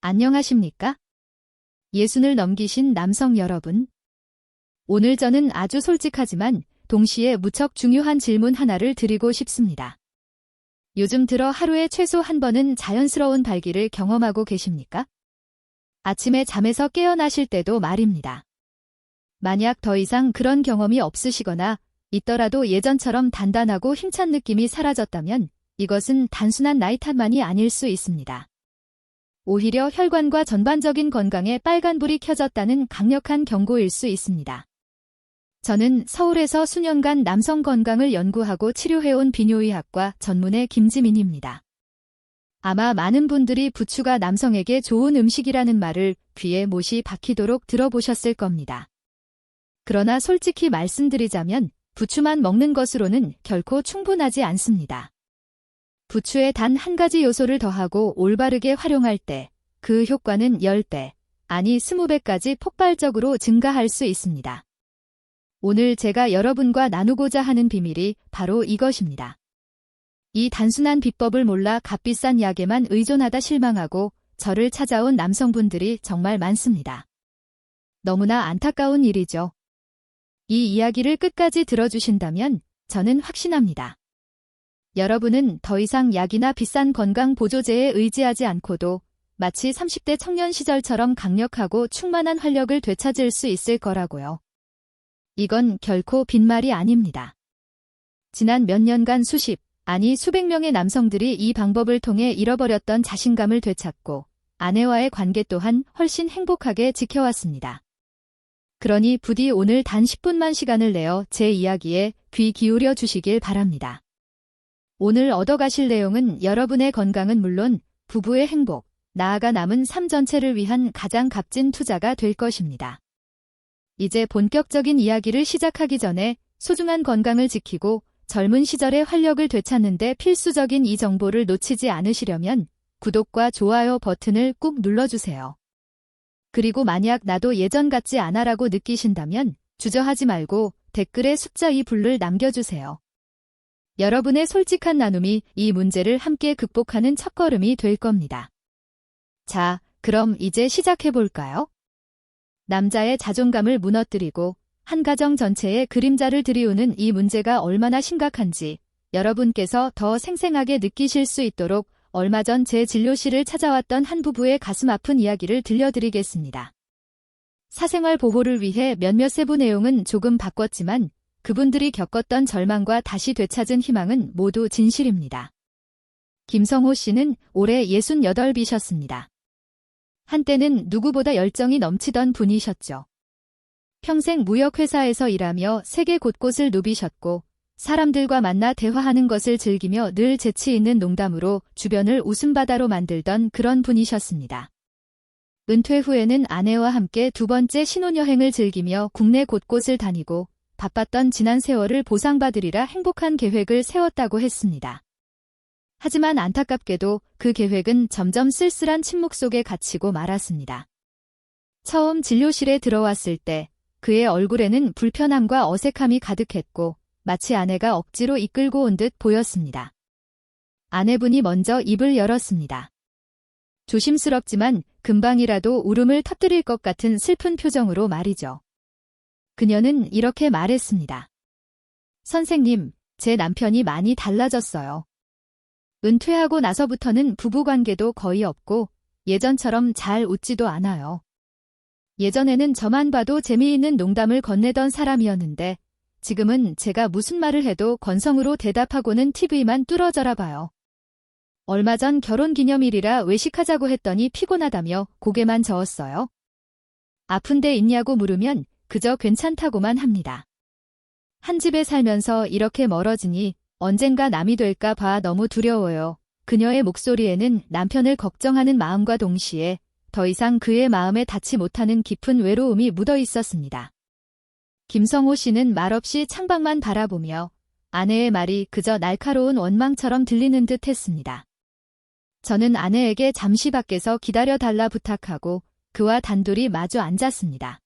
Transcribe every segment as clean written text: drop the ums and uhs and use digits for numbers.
안녕하십니까? 예순을 넘기신 남성 여러분. 오늘 저는 아주 솔직하지만 동시에 무척 중요한 질문 하나를 드리고 싶습니다. 요즘 들어 하루에 최소 한 번은 자연스러운 발기를 경험하고 계십니까? 아침에 잠에서 깨어나실 때도 말입니다. 만약 더 이상 그런 경험이 없으시거나 있더라도 예전처럼 단단하고 힘찬 느낌이 사라졌다면 이것은 단순한 나이 탓만이 아닐 수 있습니다. 오히려 혈관과 전반적인 건강에 빨간불이 켜졌다는 강력한 경고일 수 있습니다. 저는 서울에서 수년간 남성 건강을 연구하고 치료해온 비뇨의학과 전문의 김지민입니다. 아마 많은 분들이 부추가 남성에게 좋은 음식이라는 말을 귀에 못이 박히도록 들어보셨을 겁니다. 그러나 솔직히 말씀드리자면 부추만 먹는 것으로는 결코 충분하지 않습니다. 부추에 단 한 가지 요소를 더하고 올바르게 활용할 때 그 효과는 10배, 아니 20배까지 폭발적으로 증가할 수 있습니다. 오늘 제가 여러분과 나누고자 하는 비밀이 바로 이것입니다. 이 단순한 비법을 몰라 값비싼 약에만 의존하다 실망하고 저를 찾아온 남성분들이 정말 많습니다. 너무나 안타까운 일이죠. 이 이야기를 끝까지 들어주신다면 저는 확신합니다. 여러분은 더 이상 약이나 비싼 건강 보조제에 의지하지 않고도 마치 30대 청년 시절처럼 강력하고 충만한 활력을 되찾을 수 있을 거라고요. 이건 결코 빈말이 아닙니다. 지난 몇 년간 수십, 아니 수백 명의 남성들이 이 방법을 통해 잃어버렸던 자신감을 되찾고 아내와의 관계 또한 훨씬 행복하게 지켜왔습니다. 그러니 부디 오늘 단 10분만 시간을 내어 제 이야기에 귀 기울여 주시길 바랍니다. 오늘 얻어가실 내용은 여러분의 건강은 물론 부부의 행복, 나아가 남은 삶 전체를 위한 가장 값진 투자가 될 것입니다. 이제 본격적인 이야기를 시작하기 전에 소중한 건강을 지키고 젊은 시절의 활력을 되찾는 데 필수적인 이 정보를 놓치지 않으시려면 구독과 좋아요 버튼을 꾹 눌러주세요. 그리고 만약 나도 예전 같지 않아라고 느끼신다면 주저하지 말고 댓글에 숫자 2를 남겨주세요. 여러분의 솔직한 나눔이 이 문제를 함께 극복하는 첫걸음이 될 겁니다. 자, 그럼 이제 시작해볼까요? 남자의 자존감을 무너뜨리고 한 가정 전체에 그림자를 들이우는 이 문제가 얼마나 심각한지 여러분께서 더 생생하게 느끼실 수 있도록 얼마 전 제 진료실을 찾아왔던 한 부부의 가슴 아픈 이야기를 들려드리겠습니다. 사생활 보호를 위해 몇몇 세부 내용은 조금 바꿨지만 그분들이 겪었던 절망과 다시 되찾은 희망은 모두 진실입니다. 김성호 씨는 올해 68이셨습니다. 한때는 누구보다 열정이 넘치던 분이셨죠. 평생 무역회사에서 일하며 세계 곳곳을 누비셨고 사람들과 만나 대화하는 것을 즐기며 늘 재치 있는 농담으로 주변을 웃음바다로 만들던 그런 분이셨습니다. 은퇴 후에는 아내와 함께 두 번째 신혼여행을 즐기며 국내 곳곳을 다니고 바빴던 지난 세월을 보상받으리라 행복한 계획을 세웠다고 했습니다. 하지만 안타깝게도 그 계획은 점점 쓸쓸한 침묵 속에 갇히고 말았습니다. 처음 진료실에 들어왔을 때 그의 얼굴에는 불편함과 어색함이 가득했고 마치 아내가 억지로 이끌고 온 듯 보였습니다. 아내분이 먼저 입을 열었습니다. 조심스럽지만 금방이라도 울음을 터뜨릴 것 같은 슬픈 표정으로 말이죠. 그녀는 이렇게 말했습니다. 선생님, 제 남편이 많이 달라졌어요. 은퇴하고 나서부터는 부부관계도 거의 없고 예전처럼 잘 웃지도 않아요. 예전에는 저만 봐도 재미있는 농담을 건네던 사람이었는데 지금은 제가 무슨 말을 해도 건성으로 대답하고는 TV만 뚫어져라 봐요. 얼마 전 결혼기념일이라 외식하자고 했더니 피곤하다며 고개만 저었어요. 아픈 데 있냐고 물으면 그저 괜찮다고만 합니다. 한 집에 살면서 이렇게 멀어지니 언젠가 남이 될까 봐 너무 두려워요. 그녀의 목소리에는 남편을 걱정하는 마음과 동시에 더 이상 그의 마음에 닿지 못하는 깊은 외로움이 묻어 있었습니다. 김성호 씨는 말없이 창밖만 바라보며 아내의 말이 그저 날카로운 원망처럼 들리는 듯 했습니다. 저는 아내에게 잠시 밖에서 기다려달라 부탁하고 그와 단둘이 마주 앉았습니다.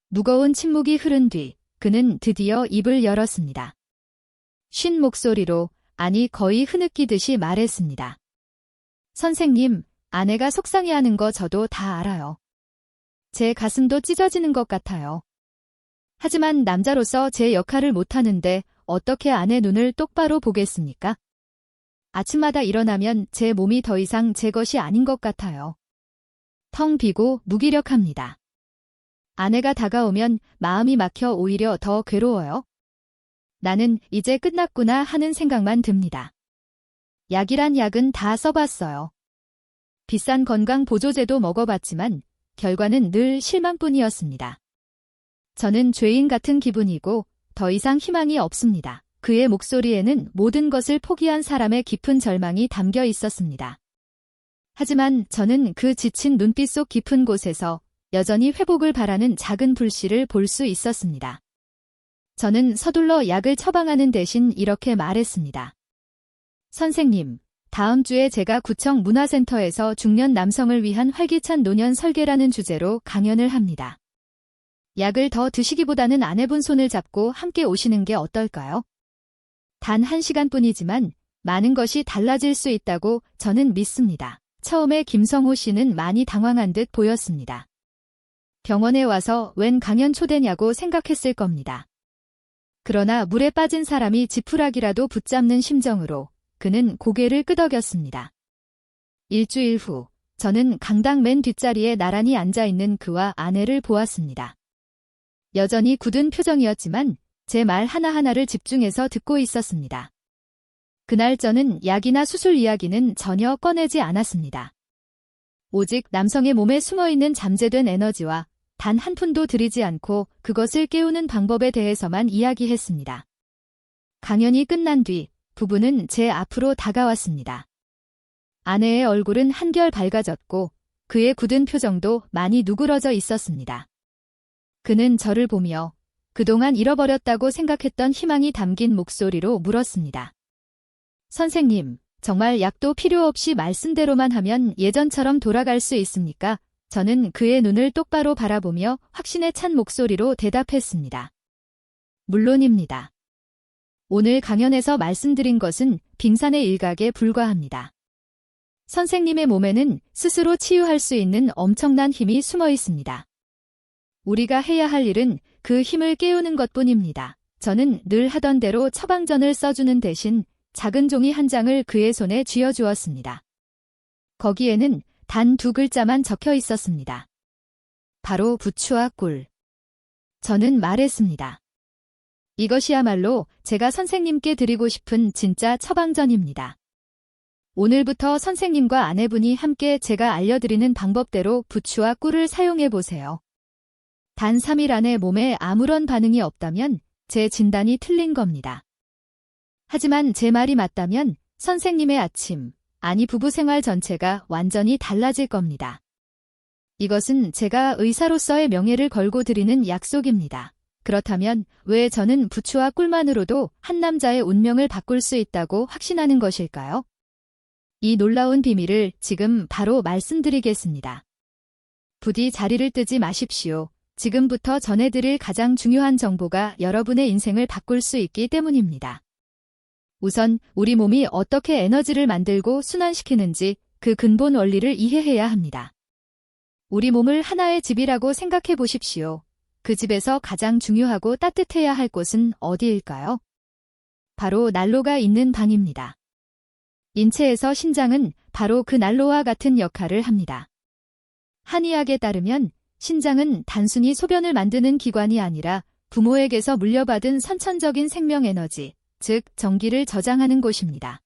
무거운 침묵이 흐른 뒤 그는 드디어 입을 열었습니다. 쉰 목소리로, 아니 거의 흐느끼듯이 말했습니다. 선생님, 아내가 속상해하는 거 저도 다 알아요. 제 가슴도 찢어지는 것 같아요. 하지만 남자로서 제 역할을 못하는데 어떻게 아내 눈을 똑바로 보겠습니까? 아침마다 일어나면 제 몸이 더 이상 제 것이 아닌 것 같아요. 텅 비고 무기력합니다. 아내가 다가오면 마음이 막혀 오히려 더 괴로워요. 나는 이제 끝났구나 하는 생각만 듭니다. 약이란 약은 다 써봤어요. 비싼 건강 보조제도 먹어봤지만 결과는 늘 실망뿐이었습니다. 저는 죄인 같은 기분이고 더 이상 희망이 없습니다. 그의 목소리에는 모든 것을 포기한 사람의 깊은 절망이 담겨 있었습니다. 하지만 저는 그 지친 눈빛 속 깊은 곳에서 여전히 회복을 바라는 작은 불씨를 볼 수 있었습니다. 저는 서둘러 약을 처방하는 대신 이렇게 말했습니다. 선생님, 다음 주에 제가 구청 문화센터에서 중년 남성을 위한 활기찬 노년 설계라는 주제로 강연을 합니다. 약을 더 드시기보다는 아내분 손을 잡고 함께 오시는 게 어떨까요? 단 1시간뿐이지만 많은 것이 달라질 수 있다고 저는 믿습니다. 처음에 김성호 씨는 많이 당황한 듯 보였습니다. 병원에 와서 웬 강연 초대냐고 생각했을 겁니다. 그러나 물에 빠진 사람이 지푸라기라도 붙잡는 심정으로 그는 고개를 끄덕였습니다. 일주일 후 저는 강당 맨 뒷자리에 나란히 앉아있는 그와 아내를 보았습니다. 여전히 굳은 표정이었지만 제 말 하나하나를 집중해서 듣고 있었습니다. 그날 저는 약이나 수술 이야기는 전혀 꺼내지 않았습니다. 오직 남성의 몸에 숨어있는 잠재된 에너지와 단 한 푼도 들이지 않고 그것을 깨우는 방법에 대해서만 이야기했습니다. 강연이 끝난 뒤 부부는 제 앞으로 다가왔습니다. 아내의 얼굴은 한결 밝아졌고 그의 굳은 표정도 많이 누그러져 있었습니다. 그는 저를 보며 그동안 잃어버렸다고 생각했던 희망이 담긴 목소리로 물었습니다. 선생님, 정말 약도 필요 없이 말씀대로만 하면 예전처럼 돌아갈 수 있습니까? 저는 그의 눈을 똑바로 바라보며 확신에 찬 목소리로 대답했습니다. 물론입니다. 오늘 강연에서 말씀드린 것은 빙산의 일각에 불과합니다. 선생님의 몸에는 스스로 치유할 수 있는 엄청난 힘이 숨어 있습니다. 우리가 해야 할 일은 그 힘을 깨우는 것뿐입니다. 저는 늘 하던 대로 처방전을 써주는 대신 작은 종이 한 장을 그의 손에 쥐어주었습니다. 거기에는 단 2글자만 적혀 있었습니다. 바로 부추와 꿀. 저는 말했습니다. 이것이야말로 제가 선생님께 드리고 싶은 진짜 처방전입니다. 오늘부터 선생님과 아내분이 함께 제가 알려드리는 방법대로 부추와 꿀을 사용해보세요. 단 3일 안에 몸에 아무런 반응이 없다면 제 진단이 틀린 겁니다. 하지만 제 말이 맞다면 선생님의 아침, 아니 부부 생활 전체가 완전히 달라질 겁니다. 이것은 제가 의사로서의 명예를 걸고 드리는 약속입니다. 그렇다면 왜 저는 부추와 꿀만으로도 한 남자의 운명을 바꿀 수 있다고 확신하는 것일까요? 이 놀라운 비밀을 지금 바로 말씀드리겠습니다. 부디 자리를 뜨지 마십시오. 지금부터 전해드릴 가장 중요한 정보가 여러분의 인생을 바꿀 수 있기 때문입니다. 우선 우리 몸이 어떻게 에너지를 만들고 순환시키는지 그 근본 원리를 이해해야 합니다. 우리 몸을 하나의 집이라고 생각해 보십시오. 그 집에서 가장 중요하고 따뜻해야 할 곳은 어디일까요? 바로 난로가 있는 방입니다. 인체에서 신장은 바로 그 난로와 같은 역할을 합니다. 한의학에 따르면 신장은 단순히 소변을 만드는 기관이 아니라 부모에게서 물려받은 선천적인 생명 에너지, 즉 전기를 저장하는 곳입니다.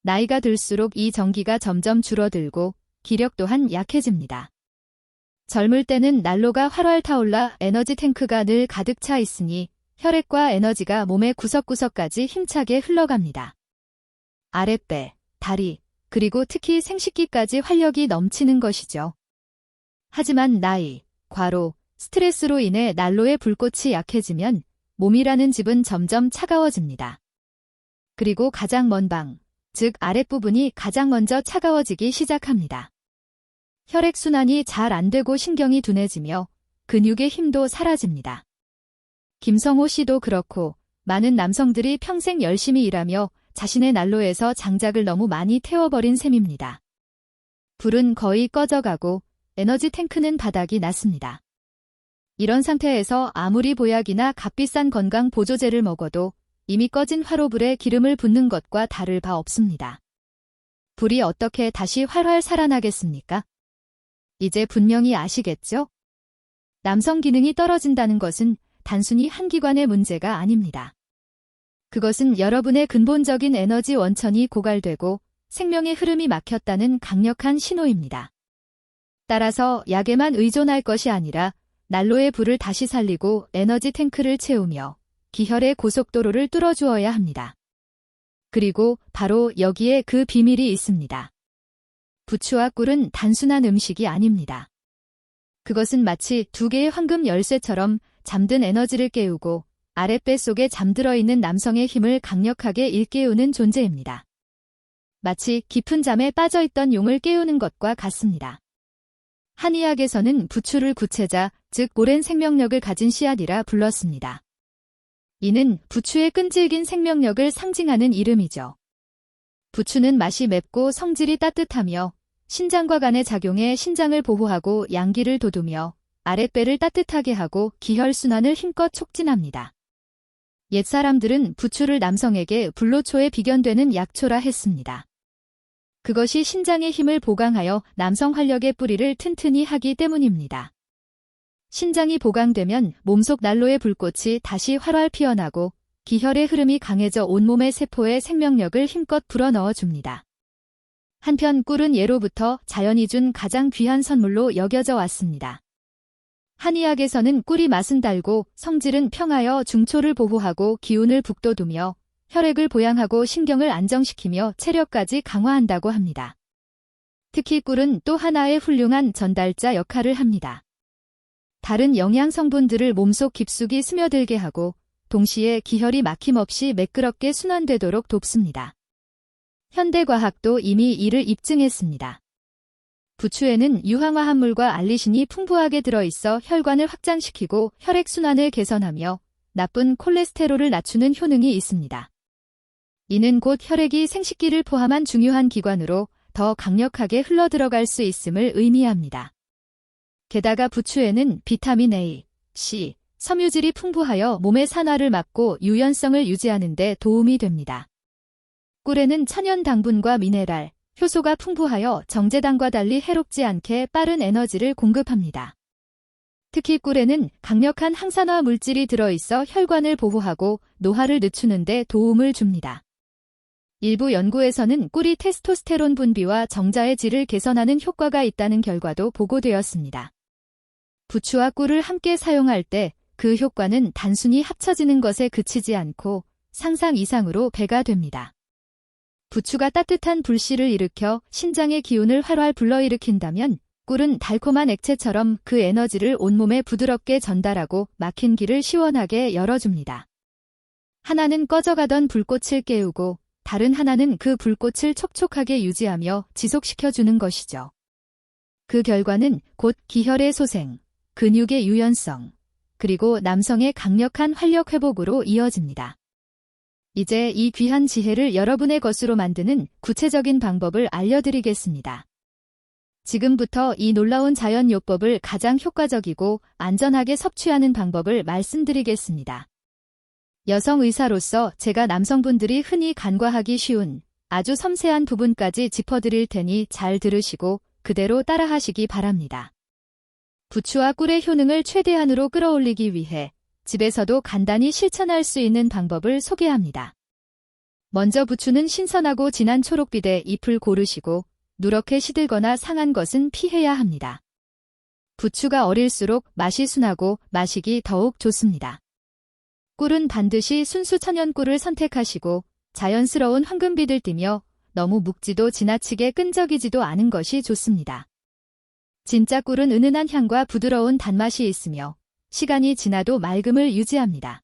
나이가 들수록 이 전기가 점점 줄어들고 기력 또한 약해집니다. 젊을 때는 난로가 활활 타올라 에너지 탱크가 늘 가득 차 있으니 혈액과 에너지가 몸의 구석구석까지 힘차게 흘러갑니다. 아랫배, 다리, 그리고 특히 생식기까지 활력이 넘치는 것이죠. 하지만 나이, 과로, 스트레스로 인해 난로의 불꽃이 약해지면 몸이라는 집은 점점 차가워집니다. 그리고 가장 먼 방, 즉 아랫부분이 가장 먼저 차가워지기 시작합니다. 혈액순환이 잘 안 되고 신경이 둔해지며 근육의 힘도 사라집니다. 김성호 씨도 그렇고 많은 남성들이 평생 열심히 일하며 자신의 난로에서 장작을 너무 많이 태워버린 셈입니다. 불은 거의 꺼져가고 에너지 탱크는 바닥이 났습니다. 이런 상태에서 아무리 보약이나 값비싼 건강 보조제를 먹어도 이미 꺼진 화로불에 기름을 붓는 것과 다를 바 없습니다. 불이 어떻게 다시 활활 살아나겠습니까? 이제 분명히 아시겠죠? 남성 기능이 떨어진다는 것은 단순히 한 기관의 문제가 아닙니다. 그것은 여러분의 근본적인 에너지 원천이 고갈되고 생명의 흐름이 막혔다는 강력한 신호입니다. 따라서 약에만 의존할 것이 아니라 난로의 불을 다시 살리고 에너지 탱크를 채우며 기혈의 고속도로를 뚫어주어야 합니다. 그리고 바로 여기에 그 비밀이 있습니다. 부추와 꿀은 단순한 음식이 아닙니다. 그것은 마치 두 개의 황금 열쇠처럼 잠든 에너지를 깨우고 아랫배 속에 잠들어 있는 남성의 힘을 강력하게 일깨우는 존재입니다. 마치 깊은 잠에 빠져있던 용을 깨우는 것과 같습니다. 한의학에서는 부추를 구체자, 즉 오랜 생명력을 가진 씨앗이라 불렀습니다. 이는 부추의 끈질긴 생명력을 상징하는 이름이죠. 부추는 맛이 맵고 성질이 따뜻하며 신장과 간의 작용에 신장을 보호하고 양기를 돋우며 아랫배를 따뜻하게 하고 기혈순환을 힘껏 촉진합니다. 옛사람들은 부추를 남성에게 불로초에 비견되는 약초라 했습니다. 그것이 신장의 힘을 보강하여 남성 활력의 뿌리를 튼튼히 하기 때문입니다. 신장이 보강되면 몸속 난로의 불꽃이 다시 활활 피어나고 기혈의 흐름이 강해져 온몸의 세포에 생명력을 힘껏 불어넣어 줍니다. 한편 꿀은 예로부터 자연이 준 가장 귀한 선물로 여겨져 왔습니다. 한의학에서는 꿀이 맛은 달고 성질은 평하여 중초를 보호하고 기운을 북돋우며 혈액을 보양하고 신경을 안정시키며 체력까지 강화한다고 합니다. 특히 꿀은 또 하나의 훌륭한 전달자 역할을 합니다. 다른 영양 성분들을 몸속 깊숙이 스며들게 하고 동시에 기혈이 막힘없이 매끄럽게 순환되도록 돕습니다. 현대과학도 이미 이를 입증했습니다. 부추에는 유황화 합물과 알리신이 풍부하게 들어있어 혈관을 확장시키고 혈액순환을 개선하며 나쁜 콜레스테롤을 낮추는 효능이 있습니다. 이는 곧 혈액이 생식기를 포함한 중요한 기관으로 더 강력하게 흘러들어갈 수 있음을 의미합니다. 게다가 부추에는 비타민 A, C, 섬유질이 풍부하여 몸의 산화를 막고 유연성을 유지하는 데 도움이 됩니다. 꿀에는 천연 당분과 미네랄, 효소가 풍부하여 정제당과 달리 해롭지 않게 빠른 에너지를 공급합니다. 특히 꿀에는 강력한 항산화 물질이 들어있어 혈관을 보호하고 노화를 늦추는 데 도움을 줍니다. 일부 연구에서는 꿀이 테스토스테론 분비와 정자의 질을 개선하는 효과가 있다는 결과도 보고되었습니다. 부추와 꿀을 함께 사용할 때 그 효과는 단순히 합쳐지는 것에 그치지 않고 상상 이상으로 배가 됩니다. 부추가 따뜻한 불씨를 일으켜 신장의 기운을 활활 불러일으킨다면 꿀은 달콤한 액체처럼 그 에너지를 온몸에 부드럽게 전달하고 막힌 길을 시원하게 열어줍니다. 하나는 꺼져가던 불꽃을 깨우고 다른 하나는 그 불꽃을 촉촉하게 유지하며 지속시켜주는 것이죠. 그 결과는 곧 기혈의 소생, 근육의 유연성, 그리고 남성의 강력한 활력 회복으로 이어집니다. 이제 이 귀한 지혜를 여러분의 것으로 만드는 구체적인 방법을 알려드리겠습니다. 지금부터 이 놀라운 자연요법을 가장 효과적이고 안전하게 섭취하는 방법을 말씀드리겠습니다. 여성 의사로서 제가 남성분들이 흔히 간과하기 쉬운 아주 섬세한 부분까지 짚어드릴 테니 잘 들으시고 그대로 따라하시기 바랍니다. 부추와 꿀의 효능을 최대한으로 끌어올리기 위해 집에서도 간단히 실천할 수 있는 방법을 소개합니다. 먼저 부추는 신선하고 진한 초록빛의 잎을 고르시고 누렇게 시들거나 상한 것은 피해야 합니다. 부추가 어릴수록 맛이 순하고 마시기 더욱 좋습니다. 꿀은 반드시 순수 천연꿀을 선택하시고 자연스러운 황금빛을 띠며 너무 묵지도 지나치게 끈적이지도 않은 것이 좋습니다. 진짜 꿀은 은은한 향과 부드러운 단맛이 있으며 시간이 지나도 맑음을 유지합니다.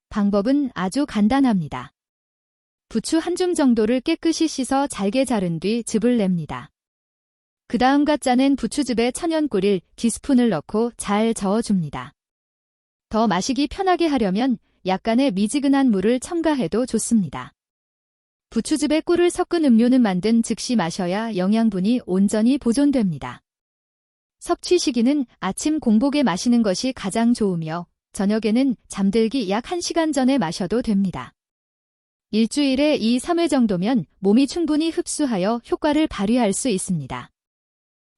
방법은 아주 간단합니다. 부추 한 줌 정도를 깨끗이 씻어 잘게 자른 뒤 즙을 냅니다. 그 다음과 짜낸 부추즙에 천연꿀을 티스푼을 넣고 잘 저어줍니다. 더 마시기 편하게 하려면 약간의 미지근한 물을 첨가해도 좋습니다. 부추즙에 꿀을 섞은 음료는 만든 즉시 마셔야 영양분이 온전히 보존됩니다. 섭취 시기는 아침 공복에 마시는 것이 가장 좋으며 저녁에는 잠들기 약 1시간 전에 마셔도 됩니다. 일주일에 2, 3회 정도면 몸이 충분히 흡수하여 효과를 발휘할 수 있습니다.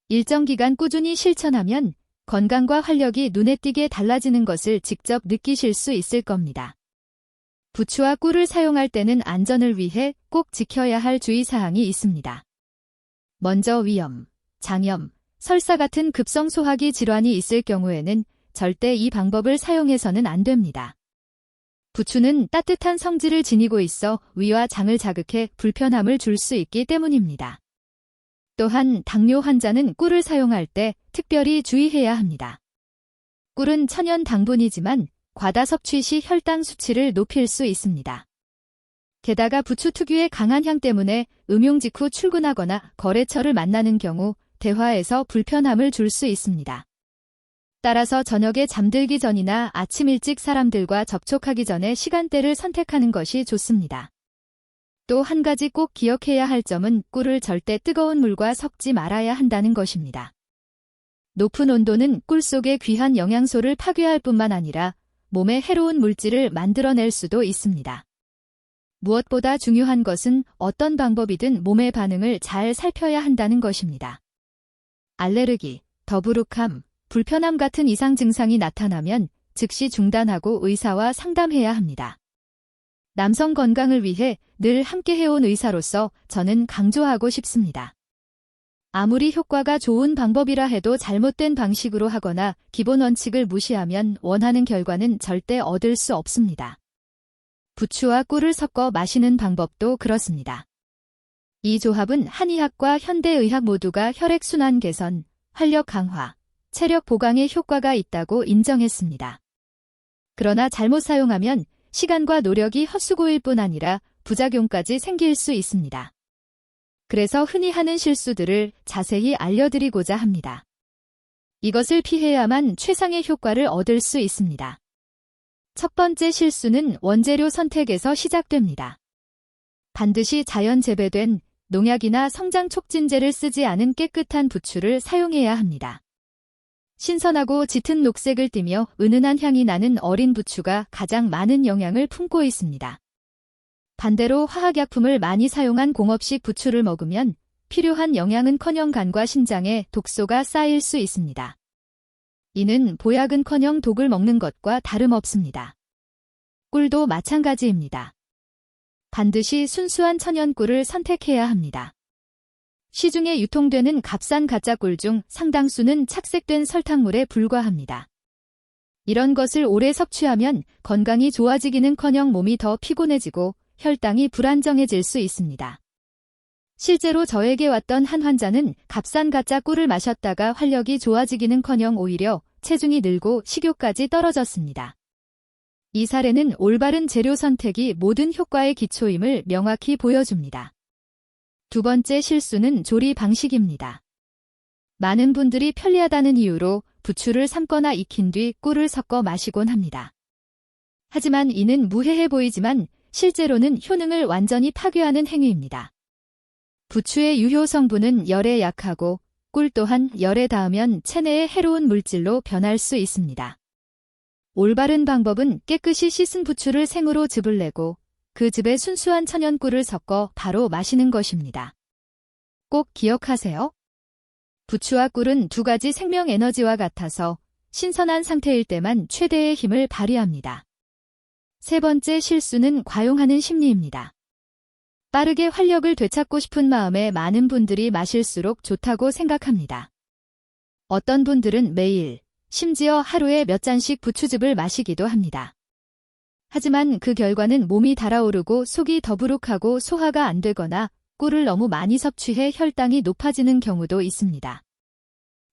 일정 기간 꾸준히 실천하면 건강과 활력이 눈에 띄게 달라지는 것을 직접 느끼실 수 있을 겁니다. 부추와 꿀을 사용할 때는 안전을 위해 꼭 지켜야 할 주의사항이 있습니다. 먼저 위염, 장염, 설사 같은 급성 소화기 질환이 있을 경우에는 절대 이 방법을 사용해서는 안 됩니다. 부추는 따뜻한 성질을 지니고 있어 위와 장을 자극해 불편함을 줄 수 있기 때문입니다. 또한 당뇨 환자는 꿀을 사용할 때 특별히 주의해야 합니다. 꿀은 천연 당분이지만 과다 섭취 시 혈당 수치를 높일 수 있습니다. 게다가 부추 특유의 강한 향 때문에 음용 직후 출근하거나 거래처를 만나는 경우 대화에서 불편함을 줄 수 있습니다. 따라서 저녁에 잠들기 전이나 아침 일찍 사람들과 접촉하기 전에 시간대를 선택하는 것이 좋습니다. 또 한 가지 꼭 기억해야 할 점은 꿀을 절대 뜨거운 물과 섞지 말아야 한다는 것입니다. 높은 온도는 꿀 속의 귀한 영양소를 파괴할 뿐만 아니라 몸에 해로운 물질을 만들어낼 수도 있습니다. 무엇보다 중요한 것은 어떤 방법이든 몸의 반응을 잘 살펴야 한다는 것입니다. 알레르기, 더부룩함, 불편함 같은 이상 증상이 나타나면 즉시 중단하고 의사와 상담해야 합니다. 남성 건강을 위해 늘 함께 해온 의사로서 저는 강조하고 싶습니다. 아무리 효과가 좋은 방법이라 해도 잘못된 방식으로 하거나 기본 원칙을 무시하면 원하는 결과는 절대 얻을 수 없습니다. 부추와 꿀을 섞어 마시는 방법도 그렇습니다. 이 조합은 한의학과 현대의학 모두가 혈액순환 개선, 활력 강화, 체력 보강에 효과가 있다고 인정했습니다. 그러나 잘못 사용하면 시간과 노력이 헛수고일 뿐 아니라 부작용까지 생길 수 있습니다. 그래서 흔히 하는 실수들을 자세히 알려드리고자 합니다. 이것을 피해야만 최상의 효과를 얻을 수 있습니다. 첫 번째 실수는 원재료 선택에서 시작됩니다. 반드시 자연 재배된 농약이나 성장 촉진제를 쓰지 않은 깨끗한 부추를 사용해야 합니다. 신선하고 짙은 녹색을 띠며 은은한 향이 나는 어린 부추가 가장 많은 영양을 품고 있습니다. 반대로 화학약품을 많이 사용한 공업식 부추를 먹으면 필요한 영양은커녕 간과 신장에 독소가 쌓일 수 있습니다. 이는 보약은커녕 독을 먹는 것과 다름없습니다. 꿀도 마찬가지입니다. 반드시 순수한 천연 꿀을 선택해야 합니다. 시중에 유통되는 값싼 가짜 꿀 중 상당수는 착색된 설탕물에 불과합니다. 이런 것을 오래 섭취하면 건강이 좋아지기는커녕 몸이 더 피곤해지고 혈당이 불안정해질 수 있습니다. 실제로 저에게 왔던 한 환자는 값싼 가짜 꿀을 마셨다가 활력이 좋아지기는커녕 오히려 체중이 늘고 식욕까지 떨어졌습니다. 이 사례는 올바른 재료 선택이 모든 효과의 기초임을 명확히 보여줍니다. 두 번째 실수는 조리 방식입니다. 많은 분들이 편리하다는 이유로 부추를 삶거나 익힌 뒤 꿀을 섞어 마시곤 합니다. 하지만 이는 무해해 보이지만 실제로는 효능을 완전히 파괴하는 행위입니다. 부추의 유효 성분은 열에 약하고 꿀 또한 열에 닿으면 체내의 해로운 물질로 변할 수 있습니다. 올바른 방법은 깨끗이 씻은 부추를 생으로 즙을 내고 그 즙에 순수한 천연 꿀을 섞어 바로 마시는 것입니다. 꼭 기억하세요. 부추와 꿀은 두 가지 생명 에너지와 같아서 신선한 상태일 때만 최대의 힘을 발휘합니다. 세 번째 실수는 과용하는 심리입니다. 빠르게 활력을 되찾고 싶은 마음에 많은 분들이 마실수록 좋다고 생각합니다. 어떤 분들은 매일, 심지어 하루에 몇 잔씩 부추즙을 마시기도 합니다. 하지만 그 결과는 몸이 달아오르고 속이 더부룩하고 소화가 안 되거나 꿀을 너무 많이 섭취해 혈당이 높아지는 경우도 있습니다.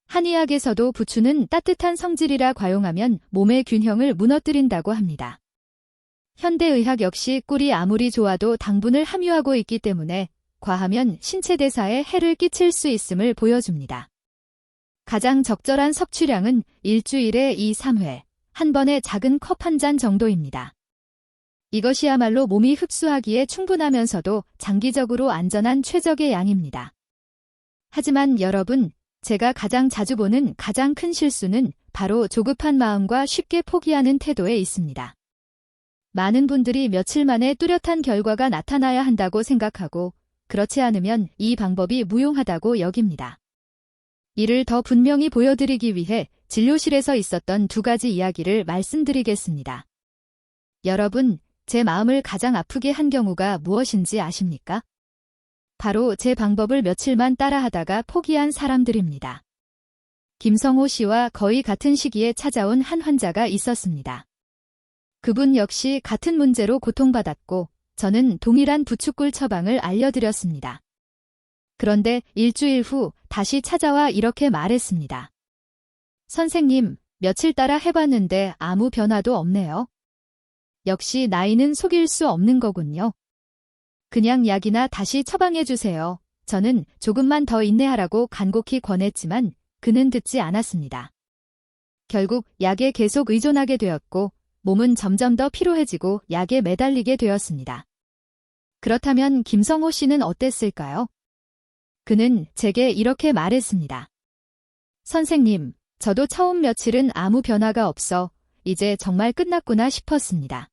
한의학에서도 부추는 따뜻한 성질이라 과용하면 몸의 균형을 무너뜨린다고 합니다. 현대의학 역시 꿀이 아무리 좋아도 당분을 함유하고 있기 때문에 과하면 신체 대사에 해를 끼칠 수 있음을 보여줍니다. 가장 적절한 섭취량은 일주일에 2, 3회, 한 번에 작은 컵 한 잔 정도입니다. 이것이야말로 몸이 흡수하기에 충분하면서도 장기적으로 안전한 최적의 양입니다. 하지만 여러분, 제가 가장 자주 보는 가장 큰 실수는 바로 조급한 마음과 쉽게 포기하는 태도에 있습니다. 많은 분들이 며칠 만에 뚜렷한 결과가 나타나야 한다고 생각하고 그렇지 않으면 이 방법이 무용하다고 여깁니다. 이를 더 분명히 보여드리기 위해 진료실에서 있었던 2가지 이야기를 말씀드리겠습니다. 여러분, 제 마음을 가장 아프게 한 경우가 무엇인지 아십니까? 바로 제 방법을 며칠만 따라하다가 포기한 사람들입니다. 김성호 씨와 거의 같은 시기에 찾아온 한 환자가 있었습니다. 그분 역시 같은 문제로 고통받았고 저는 동일한 부축꿀 처방을 알려드렸습니다. 그런데 일주일 후 다시 찾아와 이렇게 말했습니다. 선생님, 며칠 따라 해봤는데 아무 변화도 없네요. 역시 나이는 속일 수 없는 거군요. 그냥 약이나 다시 처방해주세요. 저는 조금만 더 인내하라고 간곡히 권했지만 그는 듣지 않았습니다. 결국 약에 계속 의존하게 되었고 몸은 점점 더 피로해지고 약에 매달리게 되었습니다. 그렇다면 김성호 씨는 어땠을까요? 그는 제게 이렇게 말했습니다. 선생님, 저도 처음 며칠은 아무 변화가 없어 이제 정말 끝났구나 싶었습니다.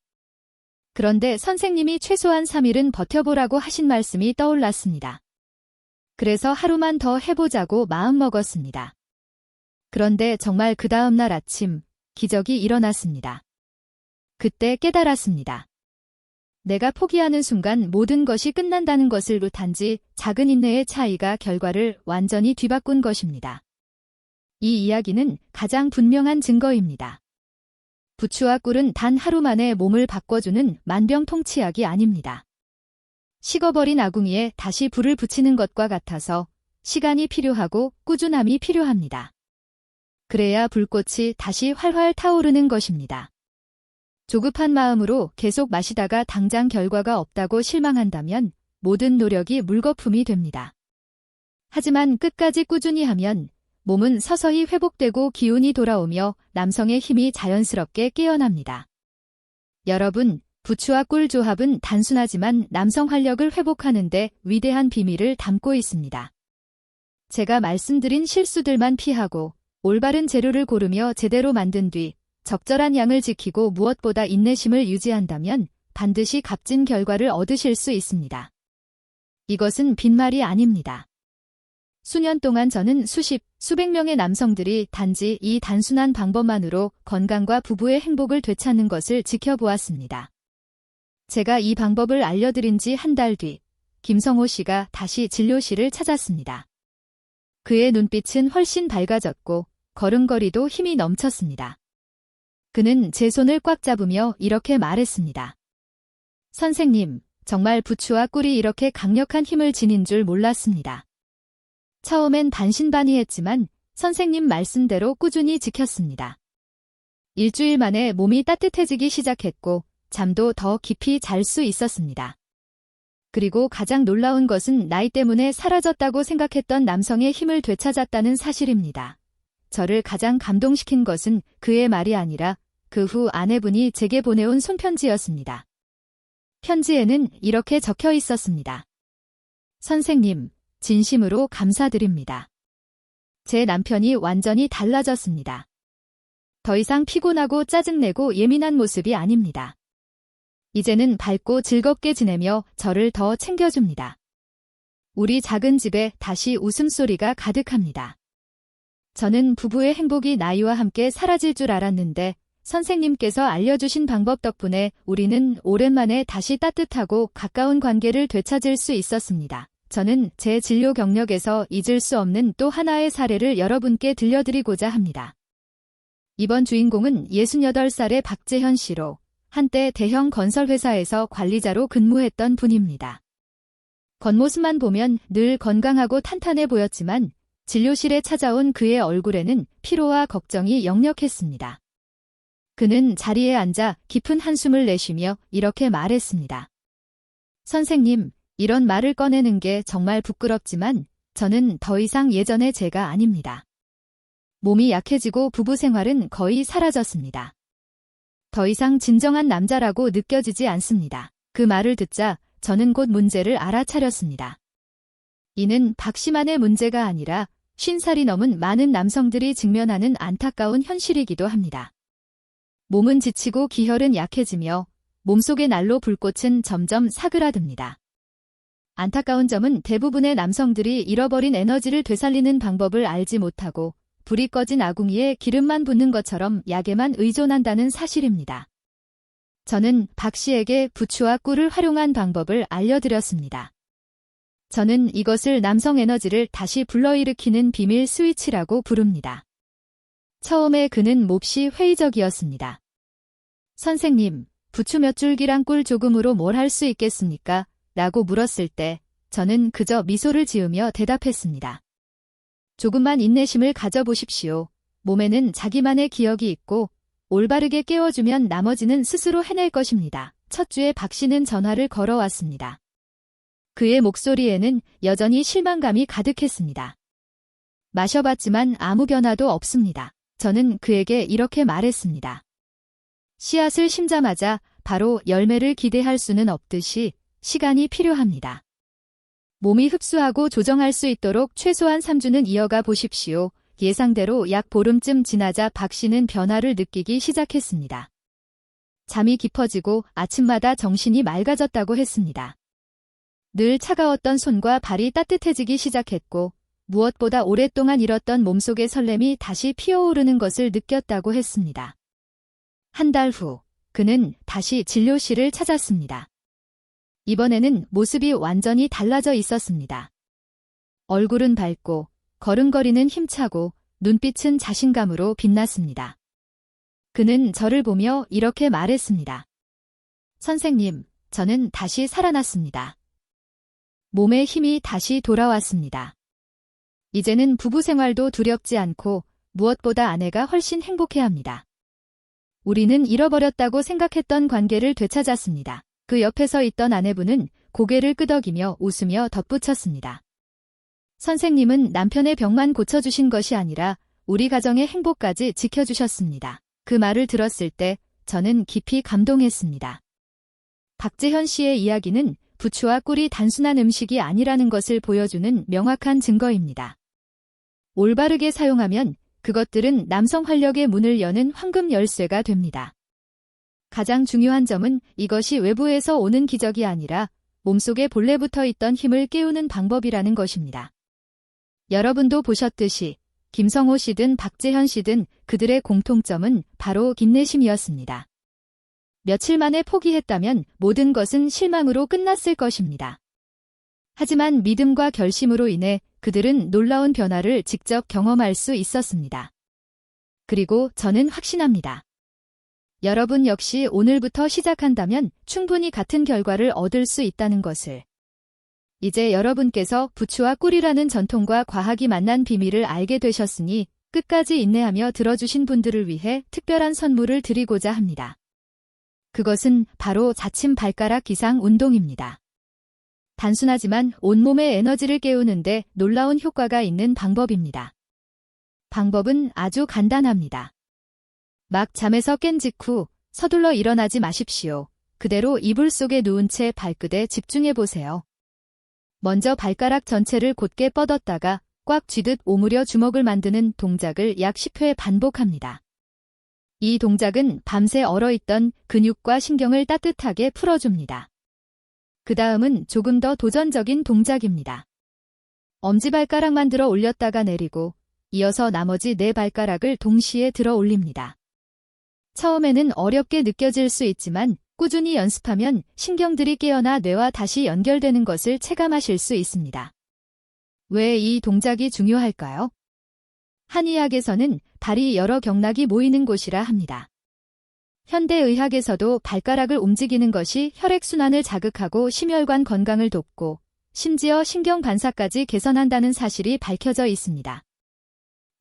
그런데 선생님이 최소한 3일은 버텨보라고 하신 말씀이 떠올랐습니다. 그래서 하루만 더 해보자고 마음먹었습니다. 그런데 정말 그 다음 날 아침 기적이 일어났습니다. 그때 깨달았습니다. 내가 포기하는 순간 모든 것이 끝난다는 것을 단지 작은 인내의 차이가 결과를 완전히 뒤바꾼 것입니다. 이 이야기는 가장 분명한 증거입니다. 부추와 꿀은 단 하루 만에 몸을 바꿔주는 만병통치약이 아닙니다. 식어버린 아궁이에 다시 불을 붙이는 것과 같아서 시간이 필요하고 꾸준함이 필요합니다. 그래야 불꽃이 다시 활활 타오르는 것입니다. 조급한 마음으로 계속 마시다가 당장 결과가 없다고 실망한다면 모든 노력이 물거품이 됩니다. 하지만 끝까지 꾸준히 하면 몸은 서서히 회복되고 기운이 돌아오며 남성의 힘이 자연스럽게 깨어납니다. 여러분, 부추와 꿀 조합은 단순하지만 남성 활력을 회복하는 데 위대한 비밀을 담고 있습니다. 제가 말씀드린 실수들만 피하고 올바른 재료를 고르며 제대로 만든 뒤 적절한 양을 지키고 무엇보다 인내심을 유지한다면 반드시 값진 결과를 얻으실 수 있습니다. 이것은 빈말이 아닙니다. 수년 동안 저는 수백 명의 남성들이 단지 이 단순한 방법만으로 건강과 부부의 행복을 되찾는 것을 지켜보았습니다. 제가 이 방법을 알려드린 지 한 달 뒤, 김성호 씨가 다시 진료실을 찾았습니다. 그의 눈빛은 훨씬 밝아졌고 걸음걸이도 힘이 넘쳤습니다. 그는 제 손을 꽉 잡으며 이렇게 말했습니다. 선생님, 정말 부추와 꿀이 이렇게 강력한 힘을 지닌 줄 몰랐습니다. 처음엔 반신반의했지만 선생님 말씀대로 꾸준히 지켰습니다. 일주일 만에 몸이 따뜻해지기 시작했고 잠도 더 깊이 잘 수 있었습니다. 그리고 가장 놀라운 것은 나이 때문에 사라졌다고 생각했던 남성의 힘을 되찾았다는 사실입니다. 저를 가장 감동시킨 것은 그의 말이 아니라 그 후 아내분이 제게 보내온 손편지였습니다. 편지에는 이렇게 적혀 있었습니다. 선생님, 진심으로 감사드립니다. 제 남편이 완전히 달라졌습니다. 더 이상 피곤하고 짜증내고 예민한 모습이 아닙니다. 이제는 밝고 즐겁게 지내며 저를 더 챙겨줍니다. 우리 작은 집에 다시 웃음소리가 가득합니다. 저는 부부의 행복이 나이와 함께 사라질 줄 알았는데 선생님께서 알려주신 방법 덕분에 우리는 오랜만에 다시 따뜻하고 가까운 관계를 되찾을 수 있었습니다. 저는 제 진료 경력에서 잊을 수 없는 또 하나의 사례를 여러분께 들려드리고자 합니다. 이번 주인공은 68살의 박재현 씨로 한때 대형 건설회사에서 관리자로 근무했던 분입니다. 겉모습만 보면 늘 건강하고 탄탄해 보였지만 진료실에 찾아온 그의 얼굴에는 피로와 걱정이 역력했습니다. 그는 자리에 앉아 깊은 한숨을 내쉬며 이렇게 말했습니다. 선생님, 이런 말을 꺼내는 게 정말 부끄럽지만 저는 더 이상 예전의 제가 아닙니다. 몸이 약해지고 부부 생활은 거의 사라졌습니다. 더 이상 진정한 남자라고 느껴지지 않습니다. 그 말을 듣자 저는 곧 문제를 알아차렸습니다. 이는 박 씨만의 문제가 아니라 50살이 넘은 많은 남성들이 직면하는 안타까운 현실이기도 합니다. 몸은 지치고 기혈은 약해지며 몸속의 난로 불꽃은 점점 사그라듭니다. 안타까운 점은 대부분의 남성들이 잃어버린 에너지를 되살리는 방법을 알지 못하고 불이 꺼진 아궁이에 기름만 붓는 것처럼 약에만 의존한다는 사실입니다. 저는 박 씨에게 부추와 꿀을 활용한 방법을 알려드렸습니다. 저는 이것을 남성 에너지를 다시 불러일으키는 비밀 스위치라고 부릅니다. 처음에 그는 몹시 회의적이었습니다. 선생님, 부추 몇 줄기랑 꿀 조금으로 뭘 할 수 있겠습니까? 라고 물었을 때 저는 그저 미소를 지으며 대답했습니다. 조금만 인내심을 가져보십시오. 몸에는 자기만의 기억이 있고 올바르게 깨워주면 나머지는 스스로 해낼 것입니다. 첫 주에 박 씨는 전화를 걸어왔습니다. 그의 목소리에는 여전히 실망감이 가득했습니다. 마셔봤지만 아무 변화도 없습니다. 저는 그에게 이렇게 말했습니다. 씨앗을 심자마자 바로 열매를 기대할 수는 없듯이 시간이 필요합니다. 몸이 흡수하고 조정할 수 있도록 최소한 3주는 이어가 보십시오. 예상대로 약 보름쯤 지나자 박 씨는 변화를 느끼기 시작했습니다. 잠이 깊어지고 아침마다 정신이 맑아졌다고 했습니다. 늘 차가웠던 손과 발이 따뜻해지기 시작했고 무엇보다 오랫동안 잃었던 몸속의 설렘이 다시 피어오르는 것을 느꼈다고 했습니다. 한 달 후, 그는 다시 진료실을 찾았습니다. 이번에는 모습이 완전히 달라져 있었습니다. 얼굴은 밝고 걸음걸이는 힘차고 눈빛은 자신감으로 빛났습니다. 그는 저를 보며 이렇게 말했습니다. 선생님, 저는 다시 살아났습니다. 몸에 힘이 다시 돌아왔습니다. 이제는 부부 생활도 두렵지 않고 무엇보다 아내가 훨씬 행복해합니다. 우리는 잃어버렸다고 생각했던 관계를 되찾았습니다. 그 옆에 서 있던 아내분은 고개를 끄덕이며 웃으며 덧붙였습니다. 선생님은 남편의 병만 고쳐주신 것이 아니라 우리 가정의 행복까지 지켜주셨습니다. 그 말을 들었을 때 저는 깊이 감동했습니다. 박재현 씨의 이야기는 부추와 꿀이 단순한 음식이 아니라는 것을 보여주는 명확한 증거입니다. 올바르게 사용하면 그것들은 남성 활력의 문을 여는 황금 열쇠가 됩니다. 가장 중요한 점은 이것이 외부에서 오는 기적이 아니라 몸속에 본래 붙어 있던 힘을 깨우는 방법이라는 것입니다. 여러분도 보셨듯이 김성호 씨든 박재현 씨든 그들의 공통점은 바로 인내심이었습니다. 며칠 만에 포기했다면 모든 것은 실망으로 끝났을 것입니다. 하지만 믿음과 결심으로 인해 그들은 놀라운 변화를 직접 경험할 수 있었습니다. 그리고 저는 확신합니다. 여러분 역시 오늘부터 시작한다면 충분히 같은 결과를 얻을 수 있다는 것을. 이제 여러분께서 부추와 꿀이라는 전통과 과학이 만난 비밀을 알게 되셨으니 끝까지 인내하며 들어주신 분들을 위해 특별한 선물을 드리고자 합니다. 그것은 바로 자침 발가락 기상 운동입니다. 단순하지만 온몸의 에너지를 깨우는데 놀라운 효과가 있는 방법입니다. 방법은 아주 간단합니다. 막 잠에서 깬 직후 서둘러 일어나지 마십시오. 그대로 이불 속에 누운 채 발끝에 집중해 보세요. 먼저 발가락 전체를 곧게 뻗었다가 꽉 쥐듯 오므려 주먹을 만드는 동작을 약 10회 반복합니다. 이 동작은 밤새 얼어있던 근육과 신경을 따뜻하게 풀어줍니다. 그 다음은 조금 더 도전적인 동작입니다. 엄지발가락만 들어 올렸다가 내리고 이어서 나머지 4발가락을 동시에 들어 올립니다. 처음에는 어렵게 느껴질 수 있지만 꾸준히 연습하면 신경들이 깨어나 뇌와 다시 연결되는 것을 체감하실 수 있습니다. 왜 이 동작이 중요할까요? 한의학에서는 발이 여러 경락이 모이는 곳이라 합니다. 현대의학에서도 발가락을 움직이는 것이 혈액순환을 자극하고 심혈관 건강을 돕고 심지어 신경 반사까지 개선한다는 사실이 밝혀져 있습니다.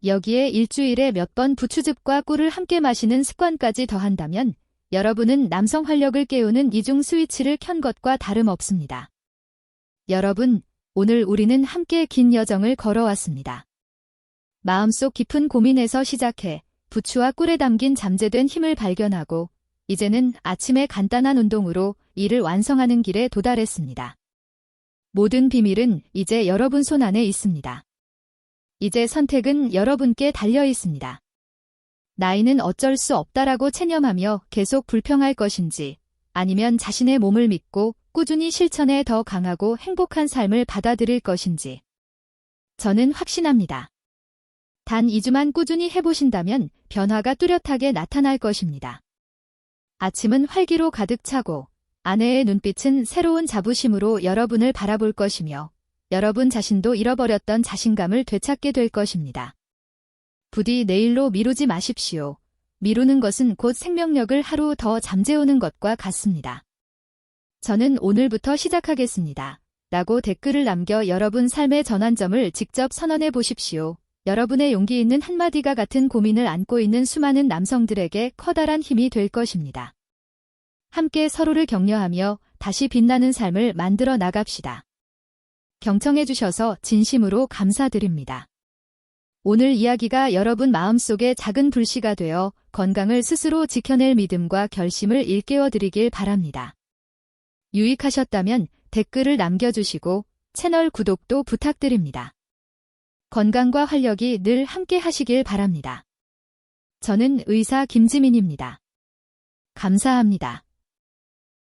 여기에 일주일에 몇 번 부추즙과 꿀을 함께 마시는 습관까지 더한다면 여러분은 남성 활력을 깨우는 이중 스위치를 켠 것과 다름없습니다. 여러분, 오늘 우리는 함께 긴 여정을 걸어왔습니다. 마음속 깊은 고민에서 시작해 부추와 꿀에 담긴 잠재된 힘을 발견하고 이제는 아침의 간단한 운동으로 일을 완성하는 길에 도달했습니다. 모든 비밀은 이제 여러분 손 안에 있습니다. 이제 선택은 여러분께 달려 있습니다. 나이는 어쩔 수 없다라고 체념하며 계속 불평할 것인지, 아니면 자신의 몸을 믿고 꾸준히 실천해 더 강하고 행복한 삶을 받아들일 것인지. 저는 확신합니다. 단 2주만 꾸준히 해보신다면 변화가 뚜렷하게 나타날 것입니다. 아침은 활기로 가득 차고 아내의 눈빛은 새로운 자부심으로 여러분을 바라볼 것이며 여러분 자신도 잃어버렸던 자신감을 되찾게 될 것입니다. 부디 내일로 미루지 마십시오. 미루는 것은 곧 생명력을 하루 더 잠재우는 것과 같습니다. 저는 오늘부터 시작하겠습니다. 라고 댓글을 남겨 여러분 삶의 전환점을 직접 선언해 보십시오. 여러분의 용기 있는 한마디가 같은 고민을 안고 있는 수많은 남성들에게 커다란 힘이 될 것입니다. 함께 서로를 격려하며 다시 빛나는 삶을 만들어 나갑시다. 경청해 주셔서 진심으로 감사드립니다. 오늘 이야기가 여러분 마음속에 작은 불씨가 되어 건강을 스스로 지켜낼 믿음과 결심을 일깨워 드리길 바랍니다. 유익하셨다면 댓글을 남겨주시고 채널 구독도 부탁드립니다. 건강과 활력이 늘 함께 하시길 바랍니다. 저는 의사 김지민입니다. 감사합니다.